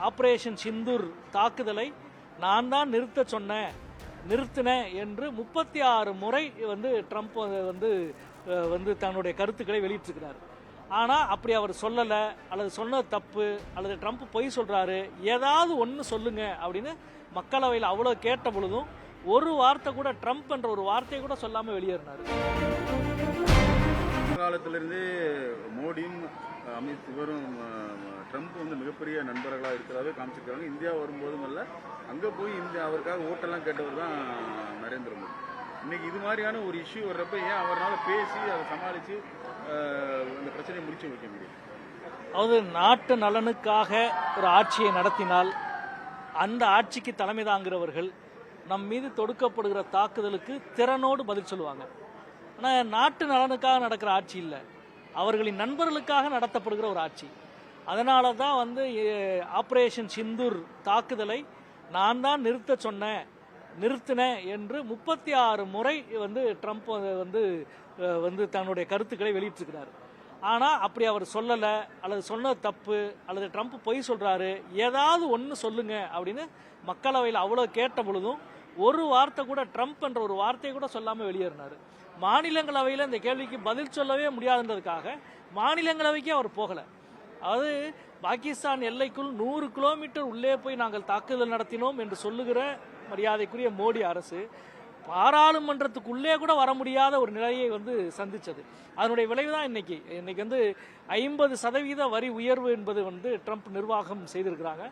Operation Sindoor தாக்குதலை நான் தான் நிறுத்தினேன் என்று 36 முறை ட்ரம்ப் தன்னுடைய கருத்துக்களை வெளியிட்டிருக்கிறார். ஆனால் அப்படி அவர் சொல்லலை, அல்லது சொன்னது தப்பு, அல்லது ட்ரம்ப் பொய் சொல்கிறாரு, ஏதாவது ஒன்று சொல்லுங்க அப்படின்னு மக்களவையில் அவ்வளோ கேட்ட பொழுதும் ஒரு வார்த்தை கூட, ட்ரம்ப் என்ற ஒரு வார்த்தையை கூட சொல்லாமல் வெளியேறினார். காலத்திலிருந்து மோடியும் அமித் இவரும் ட்ரம்ப் மிகப்பெரிய நண்பர்களாக இருக்கிறாவே காமிச்சிருக்காங்க. இந்தியா வரும்போதும் அல்ல, அங்கே போய் அவருக்காக ஓட்டெல்லாம் கேட்டவர் தான் நரேந்திர மோடி. இன்னைக்கு இது மாதிரியான ஒரு இஷ்யூ வர்றப்ப ஏன் அவரால் பேசி அதை சமாளித்து இந்த பிரச்சனையை முடிச்சு வைக்க முடியும்? அதாவது நாட்டு நலனுக்காக ஒரு ஆட்சியை நடத்தினால் அந்த ஆட்சிக்கு தலைமை தாங்குகிறவர்கள் நம் மீது தொடுக்கப்படுகிற தாக்குதலுக்கு திறனோடு பதில் சொல்லுவாங்க. ஆனால் நாட்டு நலனுக்காக நடக்கிற ஆட்சி இல்லை, அவர்களின் நண்பர்களுக்காக நடத்தப்படுகிற ஒரு ஆட்சி. அதனால தான் ஆபரேஷன் சிந்தூர் தாக்குதலை நான் தான் நிறுத்தினேன் என்று 36 முறை ட்ரம்ப் தன்னுடைய கருத்துக்களை வெளியிட்டிருக்கிறார். ஆனால் அப்படி அவர் சொல்லலை, அல்லது சொன்னது தப்பு, அல்லது ட்ரம்ப் பொய் சொல்கிறாரு, ஏதாவது ஒன்று சொல்லுங்க அப்படின்னு மக்களவையில் அவ்வளோ கேட்ட பொழுதும் ஒரு வார்த்தை கூட, ட்ரம்ப் என்ற ஒரு வார்த்தையை கூட சொல்லாமல் வெளியேறினார். மாநிலங்களவையில் இந்த கேள்விக்கு பதில் சொல்லவே முடியாதுன்றதுக்காக மாநிலங்களவைக்கே அவர் போகலை. அதாவது பாகிஸ்தான் எல்லைக்குள் 100 கிலோமீட்டர் உள்ளே போய் நாங்கள் தாக்குதல் நடத்தினோம் என்று சொல்லுகிற மரியாதைக்குரிய மோடி அரசு பாராளுமன்றத்துக்குள்ளே கூட வர முடியாத ஒரு நிலையை சந்திச்சது. அதனுடைய விளைவு தான் இன்னைக்கு 50% வரி உயர்வு என்பது ட்ரம்ப் நிர்வாகம் செய்திருக்கிறாங்க.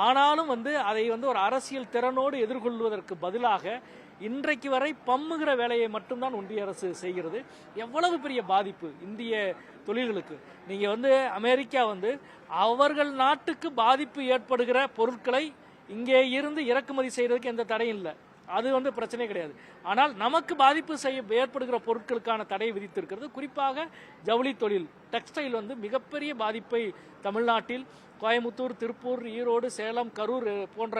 ஆனாலும் அதை ஒரு அரசியல் திறனோடு எதிர்கொள்வதற்கு பதிலாக இன்றைக்கு வரை பம்முகிற வேலையை மட்டும்தான் ஒன்றிய அரசு செய்கிறது. எவ்வளவு பெரிய பாதிப்பு இந்திய தொழில்களுக்கு! நீங்க அமெரிக்கா அவர்கள் நாட்டுக்கு பாதிப்பு ஏற்படுகிற பொருட்களை இங்கே இருந்து இறக்குமதி செய்யறதுக்கு எந்த தடையும் இல்லை, அது பிரச்சனை கிடையாது. ஆனால் நமக்கு பாதிப்பு ஏற்படுகிற பொருட்களுக்கான தடை விதித்திருக்கிறது. குறிப்பாக ஜவுளி தொழில், டெக்ஸ்டைல் மிகப்பெரிய பாதிப்பை தமிழ்நாட்டில் கோயம்புத்தூர், திருப்பூர், ஈரோடு, சேலம், கரூர் போன்ற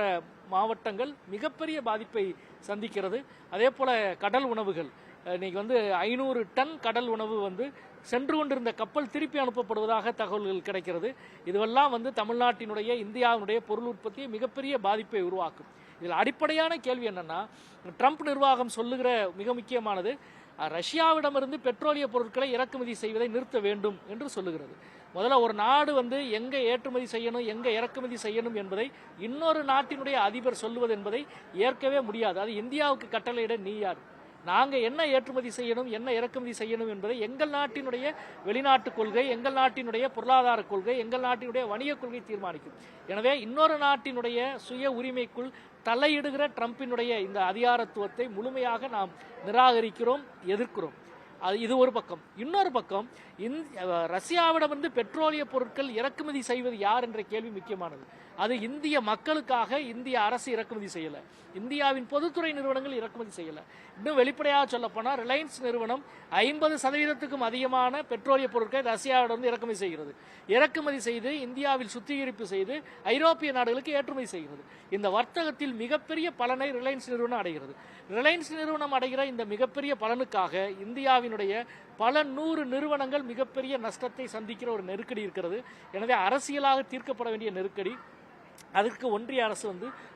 மாவட்டங்கள் மிகப்பெரிய பாதிப்பை சந்திக்கிறது. அதே போல கடல் உணவுகள், இன்னைக்கு 500 டன் கடல் உணவு சென்று கொண்டிருந்த கப்பல் திருப்பி அனுப்பப்படுவதாக தகவல்கள் கிடைக்கிறது. இதுவெல்லாம் தமிழ்நாட்டினுடைய, இந்தியாவினுடைய பொருள் உற்பத்தியை மிகப்பெரிய பாதிப்பை உருவாக்கும். இதில் அடிப்படையான கேள்வி என்னன்னா, ட்ரம்ப் நிர்வாகம் சொல்லுகிற மிக முக்கியமானது, ரஷ்யாவிடமிருந்து பெட்ரோலிய பொருட்களை இறக்குமதி செய்வதை நிறுத்த வேண்டும் என்று சொல்லுகிறது. முதல்ல ஒரு நாடு எங்க ஏற்றுமதி செய்யணும், எங்க இறக்குமதி செய்யணும் என்பதை இன்னொரு நாட்டினுடைய அதிபர் சொல்லுவது என்பதை ஏற்கவே முடியாது. அது இந்தியாவுக்கு கட்டளையிட நீ யார்? நாங்கள் என்ன ஏற்றுமதி செய்யணும், என்ன இறக்குமதி செய்யணும் என்பதை எங்கள் நாட்டினுடைய வெளிநாட்டு கொள்கை, எங்கள் நாட்டினுடைய பொருளாதார கொள்கை, எங்கள் நாட்டினுடைய வணிக கொள்கை தீர்மானிக்கும். எனவே இன்னொரு நாட்டினுடைய சுய உரிமைக்குள் தலையிடுகிற ட்ரம்பினுடைய இந்த அதிகாரத்துவத்தை முழுமையாக நாம் நிராகரிக்கிறோம், எதிர்க்கிறோம். இது ஒரு பக்கம். இன்னொரு பக்கம், ரஷ்யாவிடமிருந்து பெட்ரோலிய பொருட்கள் இறக்குமதி செய்வது யார் என்ற கேள்வி முக்கியமானது. அது இந்திய மக்களுக்காக இந்திய அரசு இறக்குமதி செய்யலை, இந்தியாவின் பொதுத்துறை நிறுவனங்கள் இறக்குமதி செய்யலை. இன்னும் வெளிப்படையாக சொல்லப்போனால் ரிலையன்ஸ் நிறுவனம் 50%க்கும் அதிகமான பெட்ரோலிய பொருட்களை ரஷ்யாவிடமிருந்து இறக்குமதி செய்கிறது. இறக்குமதி செய்து இந்தியாவில் சுத்திகரிப்பு செய்து ஐரோப்பிய நாடுகளுக்கு ஏற்றுமதி செய்கிறது. இந்த வர்த்தகத்தில் மிகப்பெரிய பலனை ரிலையன்ஸ் நிறுவனம் அடைகிறது. ரிலையன்ஸ் நிறுவனம் அடைகிற இந்த மிகப்பெரிய பலனுக்காக இந்தியாவினுடைய பல 100 நிறுவனங்கள் மிகப்பெரிய நஷ்டத்தை சந்திக்கிற ஒரு நெருக்கடி இருக்கிறது. எனவே அரசியலாக தீர்க்கப்பட வேண்டிய நெருக்கடி, அதுக்கு ஒன்றிய அரசு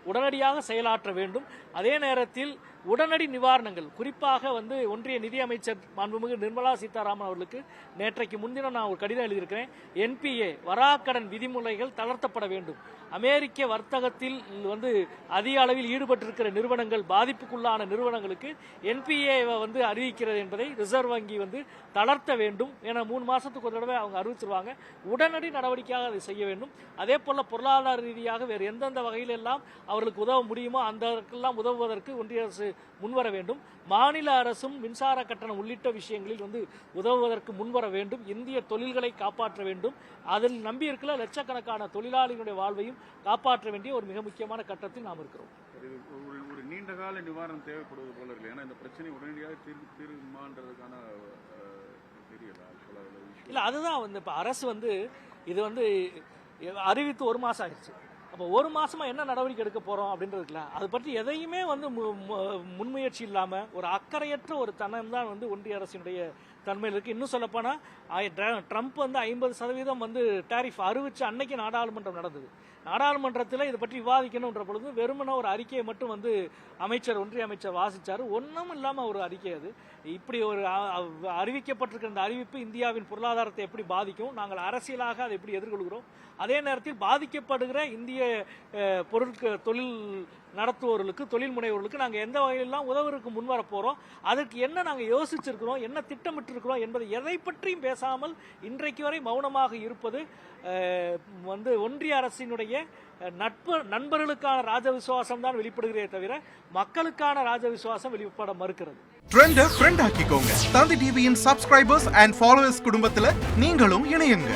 உடனடியாக செயலாற்ற வேண்டும். அதே நேரத்தில் உடனடி நிவாரணங்கள், குறிப்பாக ஒன்றிய நிதியமைச்சர் மாண்புமிகு நிர்மலா சீதாராமன் அவர்களுக்கு நேற்றைக்கு முன்தினம் நான் ஒரு கடிதம் எழுதியிருக்கிறேன். என்பிஏ வராக்கடன் விதிமுறைகள் தளர்த்தப்பட வேண்டும். அமெரிக்க வர்த்தகத்தில் அதிக அளவில் ஈடுபட்டிருக்கிற நிறுவனங்கள், பாதிப்புக்குள்ளான நிறுவனங்களுக்கு என்பிஏ அறிவிக்கிறது என்பதை ரிசர்வ் வங்கி தளர்த்த வேண்டும். ஏன்னா 3 மாசத்துக்கு ஒரு தடவை அவங்க அறிவிச்சிருவாங்க. உடனடி நடவடிக்கையாக அதை செய்ய வேண்டும். அதே போல பொருளாதார ரீதியாக வேறு எந்தெந்த வகையில் எல்லாம் அவர்களுக்கு உதவ முடியுமோ அந்த உதவுவதற்கு ஒன்றிய அரசு முன்வர வேண்டும். மாநில அரசும் மின்சார கட்டணம் உள்ளிட்ட விஷயங்களில் உதவுவதற்கு முன்வர வேண்டும். இந்திய தொழில்களை காப்பாற்ற வேண்டும். அதில் நம்பியிருக்கிற லட்சக்கணக்கான தொழிலாளிகளுடைய வாழ்வையும் காப்பாற்ற வேண்டிய ஒரு மிக முக்கியமான கட்டத்தில் நாம் இருக்கிறோம். ஒரு நீண்ட கால நிவாரணம் தேவைப்படுவது போல இருக்கு. ஏன்னா இந்த பிரச்சனை உடனடியாக தீர்மான்றதுக்கான இல்ல, அதுதான் இப்ப அரசு இது அறிவித்து 1 மாசம் ஆயிடுச்சு. அப்போ 1 மாசமா என்ன நடவடிக்கை எடுக்க போறோம் அப்படின்றதுல அது பற்றி எதையுமே முன்முயற்சி இல்லாம ஒரு அக்கறையற்ற ஒரு தனம் தான் ஒன்றிய அரசினுடைய தன்மையில் இருக்குது. இன்னும் சொல்லப்போனால் ட்ரம்ப் வந்து 50% வந்து டேரிஃப் அறிவிச்சு அன்னைக்கு நாடாளுமன்றம் நடந்தது. நாடாளுமன்றத்தில் இதை பற்றி விவாதிக்கணுன்ற பொழுது வெறுமன ஒரு அறிக்கையை மட்டும் வந்து ஒன்றிய அமைச்சர் வாசிச்சார். ஒன்றும் இல்லாமல் ஒரு அறிக்கை அது. இப்படி ஒரு அறிவிக்கப்பட்டிருக்கிற இந்த அறிவிப்பு இந்தியாவின் பொருளாதாரத்தை எப்படி பாதிக்கும், நாங்கள் அரசியலாக அதை எப்படி எதிர்கொள்கிறோம், அதே நேரத்தில் பாதிக்கப்படுகிற இந்திய தொழில் நடத்துவோர்களுக்கு, தொழில் முனைவோர்களுக்கு நாங்கள் எந்த வகையிலெல்லாம் உதவுறதுக்கு முன்வர போகிறோம், அதற்கு என்ன நாங்கள் யோசிச்சிருக்கிறோம், என்ன திட்டமிட்டிருக்கிறோம் என்பதை எதை பற்றியும் பேசாமல் இன்றைக்கு வரை மௌனமாக இருப்பது வந்து ஒன்றிய அரசினுடைய நண்பர்களுக்கான ராஜ விசுவாசம் தான் வெளிப்படுகிறதே தவிர மக்களுக்கான ராஜ விசுவாசம் வெளிப்பட மறுக்கிறது. ட்ரெண்ட ஃப்ரெண்ட் ஆக்கிக்கோங்க. தந்தி டிவியின் சப்ஸ்கிரைபர்ஸ் அண்ட் ஃபாலோவர்ஸ் குடும்பத்துல நீங்களும் இணையுங்க.